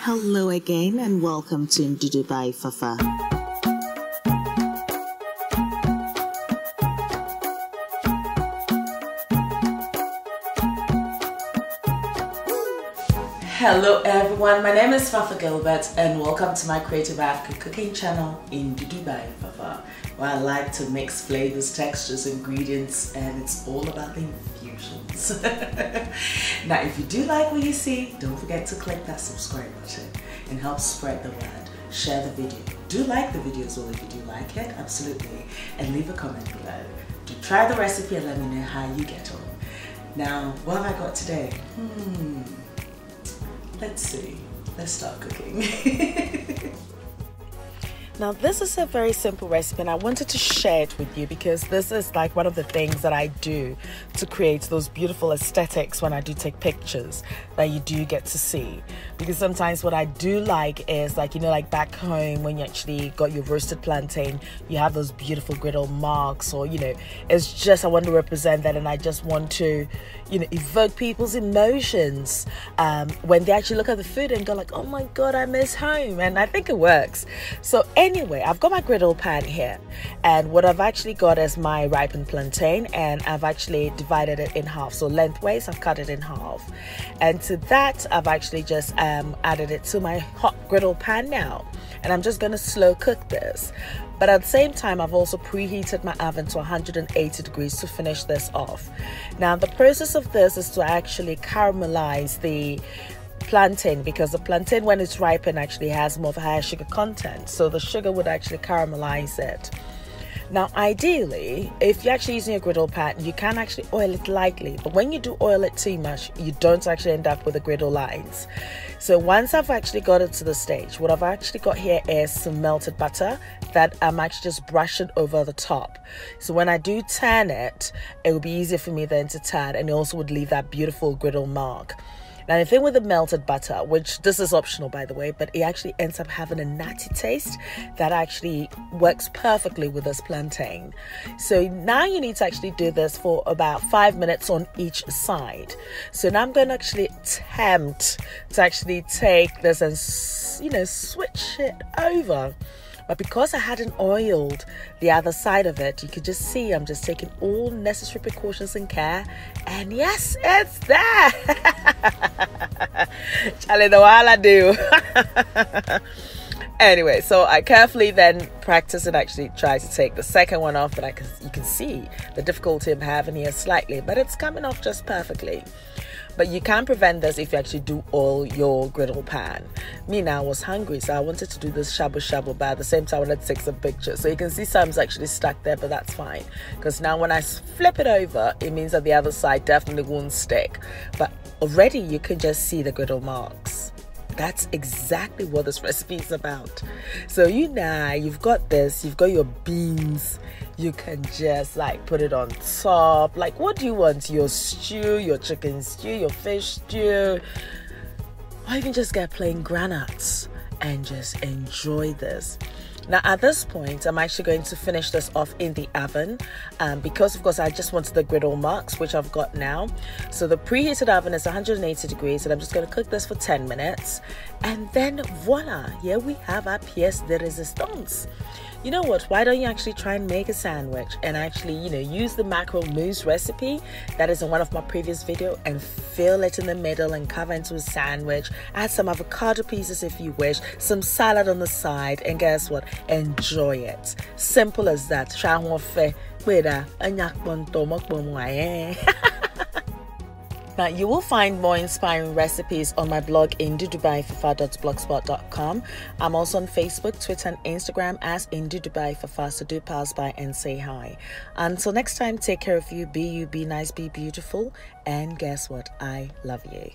Hello again and welcome to Ndudu by Fafa. Hello everyone, my name is Fafa Gilbert and welcome to my Creative African cooking channel Ndudu by Fafa, where I like to mix flavors, textures, ingredients, and it's all about the infusions. Now if you do like what you see, don't forget to click that subscribe button and help spread the word. Share the video. Do like the video as well if you do like it, absolutely, and leave a comment below. Do try the recipe and let me know how you get on. Now, what have I got today? Let's see. Let's start cooking. Now this is a very simple recipe and I wanted to share it with you because this is like one of the things that I do to create those beautiful aesthetics when I do take pictures that you do get to see. Because sometimes what I do like is like, you know, like back home when you actually got your roasted plantain, you have those beautiful griddle marks, or, you know, it's just, I want to represent that, and I just want to, you know, evoke people's emotions when they actually look at the food and go like, oh my God, I miss home. And I think it works. So anyway, I've got my griddle pan here, and what I've actually got is my ripened plantain, and I've actually divided it in half. So lengthways, I've cut it in half, and to that I've actually just added it to my hot griddle pan now, and I'm just going to slow cook this. But at the same time, I've also preheated my oven to 180 degrees to finish this off. Now the process of this is to actually caramelize the plantain, because the plantain, when it's ripened, actually has more of a higher sugar content, so the sugar would actually caramelize it. Now ideally, if you're actually using a griddle pan, you can actually oil it lightly, but when you do oil it too much, you don't actually end up with the griddle lines. So once I've actually got it to the stage, what I've actually got here is some melted butter that I'm actually just brushing over the top. So when I do turn it, it will be easier for me then to turn, and it also would leave that beautiful griddle mark. Now the thing with the melted butter, which this is optional by the way, but it actually ends up having a nutty taste that actually works perfectly with this plantain. So now you need to actually do this for about 5 minutes on each side. So now I'm going to actually attempt to actually take this and, you know, switch it over. But because I hadn't oiled the other side of it, you could just see I'm just taking all necessary precautions and care. And yes, it's there. Charlie, the while I do. Anyway, so I carefully then practice and actually try to take the second one off, but you can see the difficulty I'm having here slightly, but it's coming off just perfectly. But you can prevent this if you actually do oil your griddle pan. Me now, I was hungry, so I wanted to do this shabu shabu, but at the same time I wanted to take some pictures. So you can see some's actually stuck there, but that's fine. Because now when I flip it over, it means that the other side definitely won't stick. But already you can just see the griddle marks. That's exactly what this recipe is about. So you know, you've got this, you've got your beans, you can just like put it on top. Like, what do you want? Your stew, your chicken stew, your fish stew, or even just get plain granuts and just enjoy this. Now at this point, I'm actually going to finish this off in the oven because of course I just wanted the griddle marks, which I've got now. So the preheated oven is 180 degrees, and I'm just going to cook this for 10 minutes, and then voila, here we have our pièce de résistance. You know what, why don't you actually try and make a sandwich and actually, you know, use the mackerel mousse recipe that is in one of my previous videos and fill it in the middle and cover into a sandwich. Add some avocado pieces if you wish, some salad on the side, and guess what, enjoy it. Simple as that. Now you will find more inspiring recipes on my blog ndudubyfafa.blogspot.com. I'm also on Facebook, Twitter and Instagram as ndudubyfafa, so do pass by and say hi. Until next time, take care of you, be nice, be beautiful, and guess what, I love you.